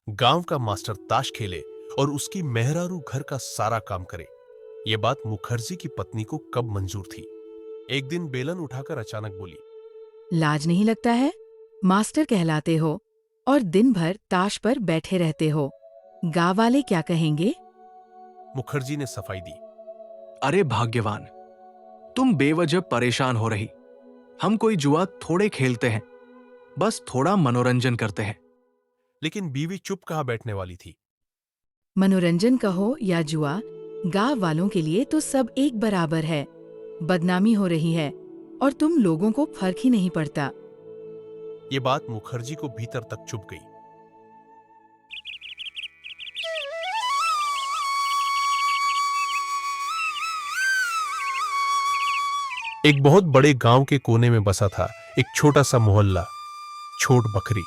गांव का मास्टर ताश खेले और उसकी मेहरारू घर का सारा काम करे। ये बात मुखर्जी की पत्नी को कब मंजूर थी। एक दिन बेलन उठाकर अचानक बोली, लाज नहीं लगता है? मास्टर कहलाते हो और दिन भर ताश पर बैठे रहते हो। गांव वाले क्या कहेंगे? मुखर्जी ने सफाई दी। अरे भाग्यवान, तुम बेवजह परेशान हो रही। हम कोई जुआ थोड़े खेलते हैं, बस थोड़ा मनोरंजन करते हैं। लेकिन बीवी चुप कहाँ बैठने वाली थी। मनोरंजन कहो या जुआ, गांव वालों के लिए तो सब एक बराबर है। बदनामी हो रही है और तुम लोगों को फर्क ही नहीं पड़ता। ये बात मुखर्जी को भीतर तक चुभ गई। एक बहुत बड़े गांव के कोने में बसा था एक छोटा सा मोहल्ला, छोट बखरी।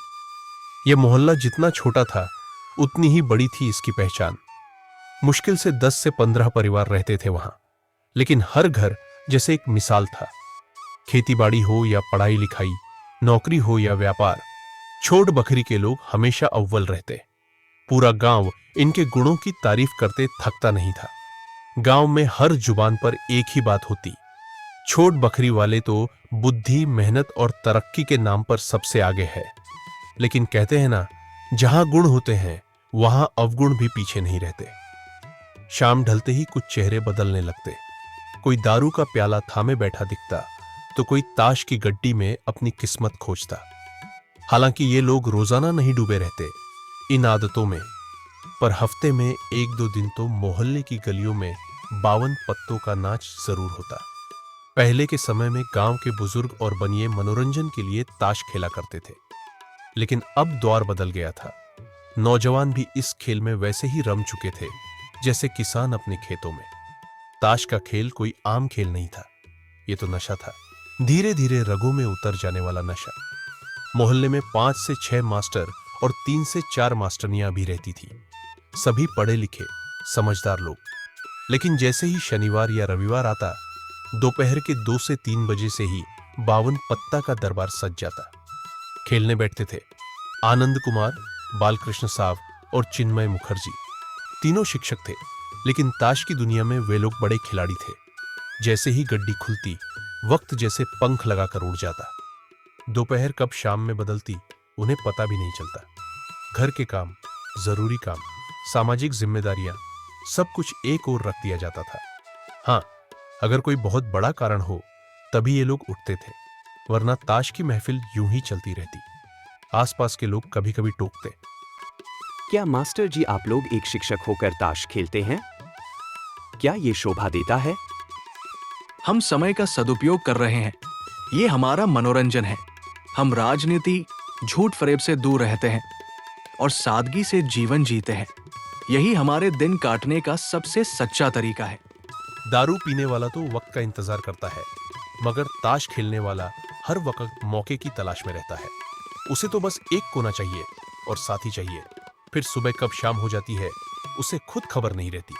यह मोहल्ला जितना छोटा था उतनी ही बड़ी थी इसकी पहचान। मुश्किल से 10 से 15 परिवार रहते थे वहां, लेकिन हर घर जैसे एक मिसाल था। खेतीबाड़ी हो या पढ़ाई लिखाई, नौकरी हो या व्यापार, छोट बखरी के लोग हमेशा अव्वल रहते। पूरा गांव इनके गुणों की तारीफ करते थकता नहीं था। गांव में हर जुबान पर एक ही बात होती, छोट बखरी वाले तो बुद्धि, मेहनत और तरक्की के नाम पर सबसे आगे है। लेकिन कहते हैं ना, जहां गुण होते हैं वहां अवगुण भी पीछे नहीं रहते। शाम ढलते ही कुछ चेहरे बदलने लगते। कोई दारू का प्याला थामे बैठा दिखता तो कोई ताश की गड्डी में अपनी किस्मत खोजता। हालांकि ये लोग रोजाना नहीं डूबे रहते इन आदतों में, पर हफ्ते में 1-2 दिन तो मोहल्ले की गलियों में 52 पत्तों का नाच जरूर होता। पहले के समय में गांव के बुजुर्ग और बनिए मनोरंजन के लिए ताश खेला करते थे, लेकिन अब दौर बदल गया था। नौजवान भी इस खेल में वैसे ही रम चुके थे जैसे किसान अपने खेतों में। ताश का खेल कोई आम खेल नहीं था, ये तो नशा था, धीरे धीरे रगों में उतर जाने वाला नशा। मोहल्ले में 5 से 6 मास्टर और 3 से 4 मास्टरनियां भी रहती थी। सभी पढ़े लिखे समझदार लोग। लेकिन जैसे ही शनिवार या रविवार आता, दोपहर के 2 से 3 बजे से ही 52 पत्ता का दरबार सज जाता। खेलने बैठते थे आनंद कुमार, बालकृष्ण साव और चिन्मय मुखर्जी। तीनों शिक्षक थे, लेकिन ताश की दुनिया में वे लोग बड़े खिलाड़ी थे। जैसे ही गड्डी खुलती, वक्त जैसे पंख लगाकर उड़ जाता। दोपहर कब शाम में बदलती उन्हें पता भी नहीं चलता। घर के काम, जरूरी काम, सामाजिक जिम्मेदारियां, सब कुछ एक ओर रख दिया जाता था। हाँ, अगर कोई बहुत बड़ा कारण हो तभी ये लोग उठते थे, वरना ताश की महफिल यूं ही चलती रहती। आसपास के लोग कभी कभी टोकते, क्या मास्टर जी आप लोग एक शिक्षक होकर ताश खेलते हैं? क्या ये शोभा देता है? हम समय का सदुपयोग कर रहे हैं, ये हमारा मनोरंजन है। हम राजनीति, झूठ फरेब से दूर रहते हैं और सादगी से जीवन जीते हैं। यही हमारे दिन काटने का सबसे सच्चा तरीका है। दारू पीने वाला तो वक्त का इंतजार करता है, मगर ताश खेलने वाला हर वक्त मौके की तलाश में रहता है। उसे तो बस एक कोना चाहिए और साथी चाहिए। फिर सुबह कब शाम हो जाती है उसे खुद खबर नहीं रहती।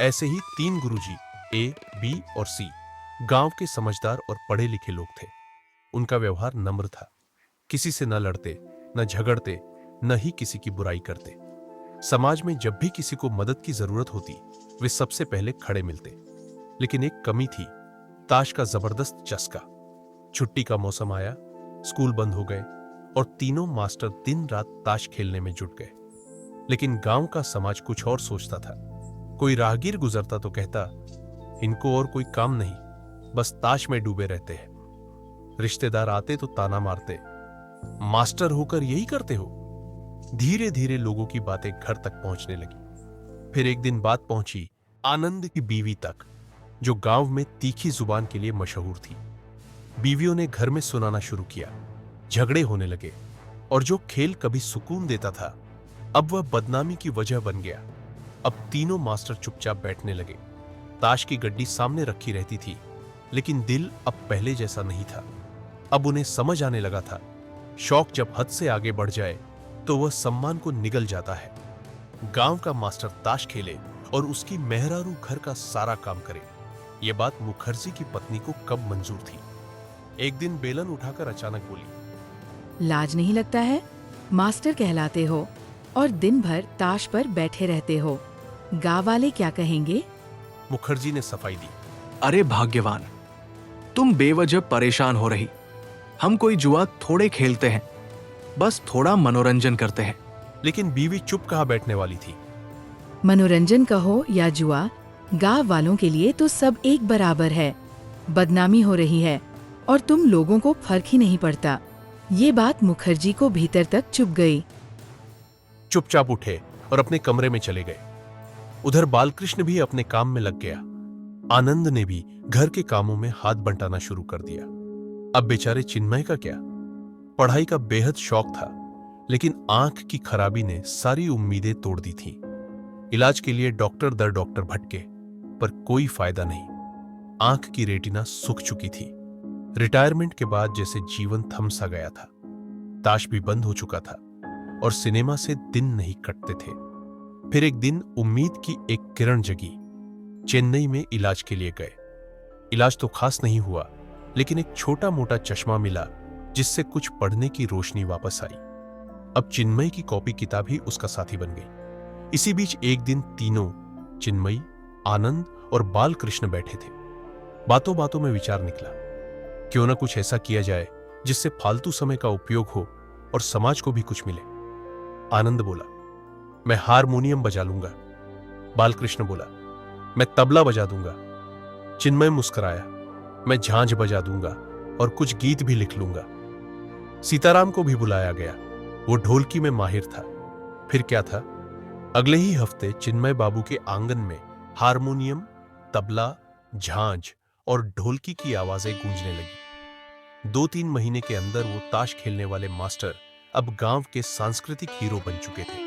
ऐसे ही 3 गुरुजी, ए, बी और सी, गांव के समझदार और पढ़े लिखे लोग थे। उनका व्यवहार नम्र था, किसी से न लड़ते, न झगड़ते, न ही किसी की बुराई करते। समाज में जब भी किसी को मदद की जरूरत होती, वे सबसे पहले खड़े मिलते। लेकिन एक कमी थी, ताश का जबरदस्त चस्का। छुट्टी का मौसम आया, स्कूल बंद हो गए और तीनों मास्टर दिन रात ताश खेलने में जुट गए। लेकिन गांव का समाज कुछ और सोचता था। कोई राहगीर गुजरता तो कहता, इनको और कोई काम नहीं, बस ताश में डूबे रहते हैं। रिश्तेदार आते तो ताना मारते, मास्टर होकर यही करते हो। धीरे धीरे लोगों की बातें घर तक पहुंचने लगी। फिर एक दिन बात पहुंची आनंद की बीवी तक, जो गांव में तीखी जुबान के लिए मशहूर थी। बीवियों ने घर में सुनाना शुरू किया, झगड़े होने लगे और जो खेल कभी सुकून देता था, अब वह बदनामी की वजह बन गया। अब तीनों मास्टर चुपचाप बैठने लगे। ताश की गड्डी सामने रखी रहती थी, लेकिन दिल अब पहले जैसा नहीं था। अब उन्हें समझ आने लगा था, शौक जब हद से आगे बढ़ जाए तो वह सम्मान को निगल जाता है। गांव का मास्टर ताश खेले और उसकी मेहरारू घर का सारा काम करे। यह बात मुखर्जी की पत्नी को कब मंजूर थी। एक दिन बेलन उठाकर अचानक बोली, लाज नहीं लगता है? मास्टर कहलाते हो और दिन भर ताश पर बैठे रहते हो। गांव वाले क्या कहेंगे? मुखर्जी ने सफाई दी। अरे भाग्यवान, तुम बेवजह परेशान हो रही। हम कोई जुआ थोड़े खेलते हैं, बस थोड़ा मनोरंजन करते हैं। लेकिन बीवी चुप कहाँ बैठने वाली थी। मनोरंजन कहो या जुआ, गांव वालों के लिए तो सब एक बराबर है। बदनामी हो रही है और तुम लोगों को फर्क ही नहीं पड़ता। ये बात मुखर्जी को भीतर तक चुभ गई। चुपचाप उठे और अपने कमरे में चले गए। उधर बालकृष्ण भी अपने काम में लग गया। आनंद ने भी घर के कामों में हाथ बंटाना शुरू कर दिया। अब बेचारे चिन्मय का क्या? पढ़ाई का बेहद शौक था, लेकिन आंख की खराबी ने सारी उम्मीदें तोड़ दी थीं। इलाज के लिए डॉक्टर दर डॉक्टर भटके, पर कोई फायदा नहीं। आंख की रेटिना सूख चुकी थी। रिटायरमेंट के बाद जैसे जीवन थम सा गया था। ताश भी बंद हो चुका था और सिनेमा से दिन नहीं कटते थे। फिर एक दिन उम्मीद की एक किरण जगी। चेन्नई में इलाज के लिए गए। इलाज तो खास नहीं हुआ, लेकिन एक छोटा मोटा चश्मा मिला जिससे कुछ पढ़ने की रोशनी वापस आई। अब चिन्मय की कॉपी किताब ही उसका साथी बन गई। इसी बीच एक दिन तीनों, चिन्मयी, आनंद और बालकृष्ण बैठे थे। बातों बातों में विचार निकला, क्यों ना कुछ ऐसा किया जाए जिससे फालतू समय का उपयोग हो और समाज को भी कुछ मिले। आनंद बोला, मैं हारमोनियम बजा लूंगा। बालकृष्ण बोला, मैं तबला बजा दूंगा। चिन्मय मुस्कुराया, मैं झांझ बजा दूंगा और कुछ गीत भी लिख लूंगा। सीताराम को भी बुलाया गया, वो ढोलकी में माहिर था। फिर क्या था, अगले ही हफ्ते चिन्मय बाबू के आंगन में हारमोनियम, तबला, झांझ और ढोलकी की आवाजें गूंजने लगी। 2-3 महीने के अंदर वो ताश खेलने वाले मास्टर अब गांव के सांस्कृतिक हीरो बन चुके थे।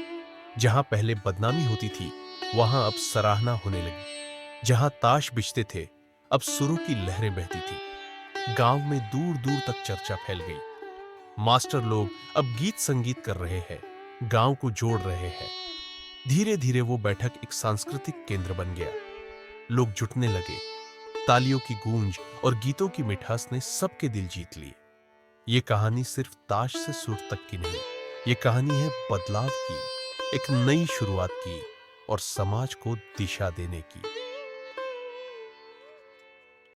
जहां पहले बदनामी होती थी, वहां अब सराहना होने लगी। जहां ताश बिछते थे, अब सुरों की लहरें बहती थी। गांव में दूर दूर तक चर्चा फैल गई। मास्टर लोग अब गीत संगीत कर रहे हैं, गांव को जोड़ रहे हैं। धीरे धीरे वो बैठक एक सांस्कृतिक केंद्र बन गया। लोग जुटने लगे। तालियों की गूंज और गीतों की मिठास ने सबके दिल जीत लिए। ये कहानी सिर्फ ताश से सुर तक की नहीं, ये कहानी है बदलाव की, एक नई शुरुआत की और समाज को दिशा देने की।